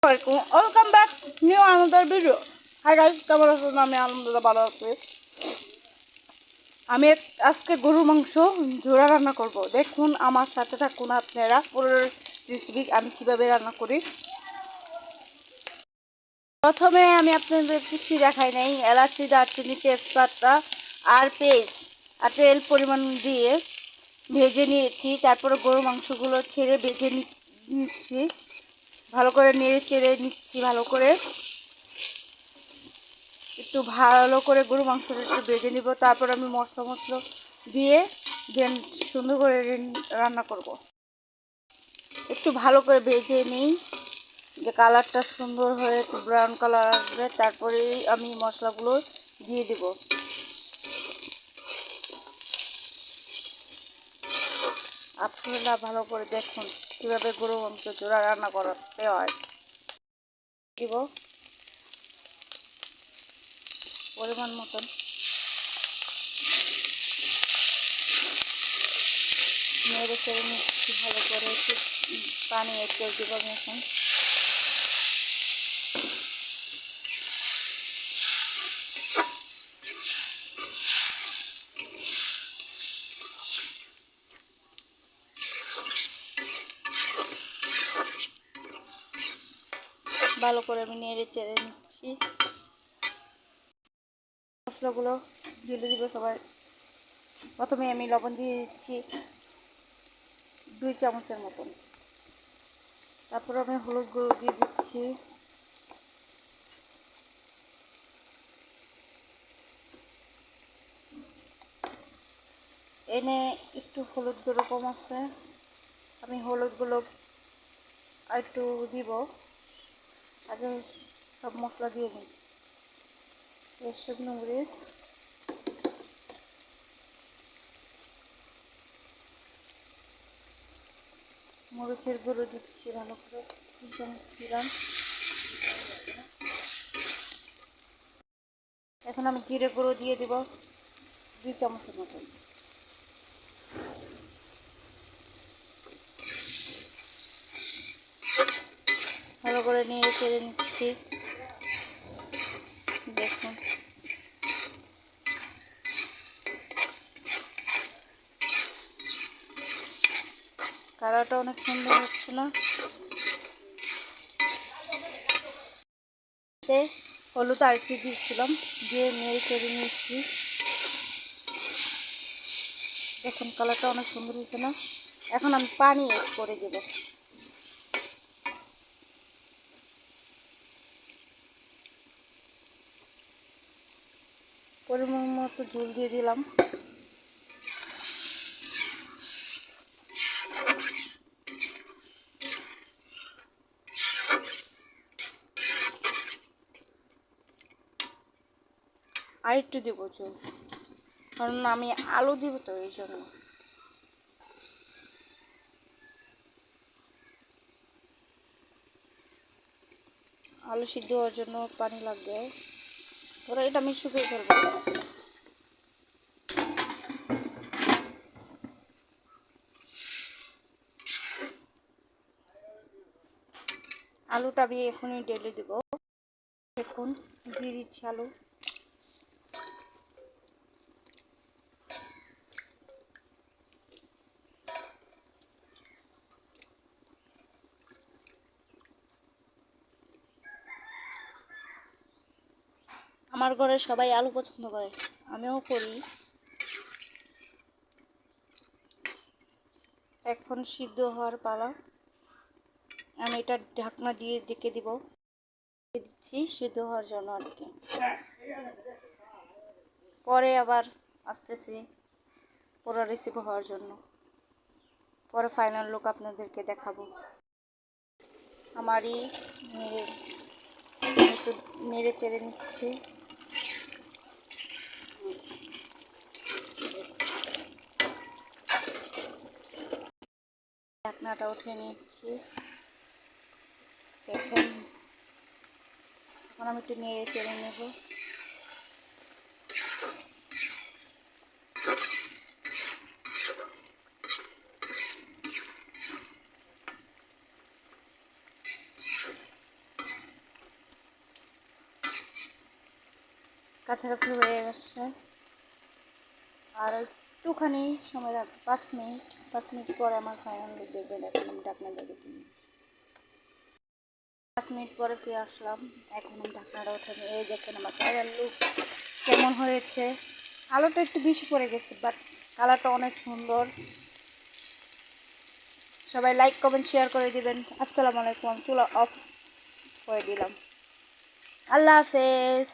Welcome back new another video. Hi guys, কেমন আছেন? আমি আলহামদুলিল্লাহ ভালো আছি। আমি আজকে গরুর মাংস ঝোড়া রান্না করব। দেখুন, আমার সাথে থাকুন আপনারা। পুরো রেসিপি আমি কীভাবে রান্না করি। প্রথমে আমি আপনাদের কিছু দেখাই নাই। এলাচি, দারচিনি, তেজপাতা আর পেঁয়াজ আর তেল পরিমাণ দিয়ে ভেজে নিয়েছি। তারপরে গরুর মাংসগুলো ছেড়ে ভেজে নিচ্ছি, ভালো করে নেড়ে চেড়ে নিচ্ছি। একটু ভালো করে গরু মাংসটা একটু ভেজে নিব। তারপর আমি মশলা দিয়ে দেন সুন্দর করে রান্না করব। একটু ভালো করে ভেজে নিই, যে কালারটা সুন্দর হয়ে একটু ব্রাউন কালার আসবে। তারপরে আমি মশলাগুলো দিয়ে দিব। আপনারা ভালো করে দেখুন কীভাবে গরু মাংস জোড়া রান্না করতে হয়। দিব পরিমাণ মতন নেড়ে চেড়ে নিচ্ছি ভালো করে। একটু পানি একটু দিব আমি এখন। ভালো করে আমি নেড়ে চেড়ে নিচ্ছি। মশলাগুলো ঢেলে দিব সবাই। প্রথমে আমি লবণ দিয়ে দিচ্ছি 2 চামচের মতন। তারপর আমি হলুদ গুঁড়ো দিয়ে দিচ্ছি। এনে একটু হলুদ গুঁড়ো কম আছে, আমি হলুদ গুঁড়ো আর একটু দিব। আগে সব মশলা দিয়ে দিই। শুকনো মরিচ, মরিচের গুঁড়ো দিচ্ছি ভালো করে, 3 চামচ দিলাম। এখন আমি জিরে গুঁড়ো দিয়ে দিব 2 চামচের মতন। ভালো করে নেড়ে চেড়ে নিচ্ছি। দেখুন কালারটা অনেক সুন্দর হচ্ছে না? হলুদ আর একটু দিয়েছিলাম, দিয়ে নেড়ে চেড়ে নিচ্ছি। দেখুন কালারটা অনেক সুন্দর হয়েছে না? এখন আমি পানি অ্যাড করে দেব। পরিমাণ মতো ঝোল দিয়ে দিলাম। আর একটু দেবো ঝোল, কারণ আমি আলু দিব তো, এই জন্য। আলু সিদ্ধ হওয়ার জন্য পানি লাগবে। ওরা এটা আমি শুকিয়ে ফেলবো। আলুটা আমি এখনই ঢেলে দেবো। দেখুন দিয়ে দিচ্ছি আলু। আমার ঘরে সবাই আলু পছন্দ করে, আমিও করি। এখন সিদ্ধ হওয়ার পালা। আমি এটা ঢাকনা দিয়ে ঢেকে দিব, দিচ্ছি সিদ্ধ হওয়ার জন্য আর কি। পরে আবার আসতেছি পুরো রেসিপি হওয়ার জন্য, পরে ফাইনাল লুক আপনাদেরকে দেখাবো। আমারই একটু নেড়ে চেড়ে নিচ্ছি। ঢাকনাটা উঠিয়ে নিচ্ছি। এখন আমি একটু নেড়ে চেড়ে নেব। কাছাকাছি হয়ে গেছে। আর একটুখানি সময় রাখবো, 5 মিনিট। 5 মিনিট পরে আমার ফাইনালি দেখবেন। এখন আমি ঢাকনাটা দেখে নিচ্ছি। 5 মিনিট পরে ফিরে আসলাম। এখন আমি ঢাকনাটা উঠে নিয়ে এই দেখেন আমার ফাইনাল লুক কেমন হয়েছে। আলোটা একটু বেশি পড়ে গেছে, বাট কালারটা অনেক সুন্দর। সবাই লাইক কমেন্ট শেয়ার করে দিবেন। আসসালামু আলাইকুম। চুলা অফ করে দিলাম। আল্লাহ হাফেজ।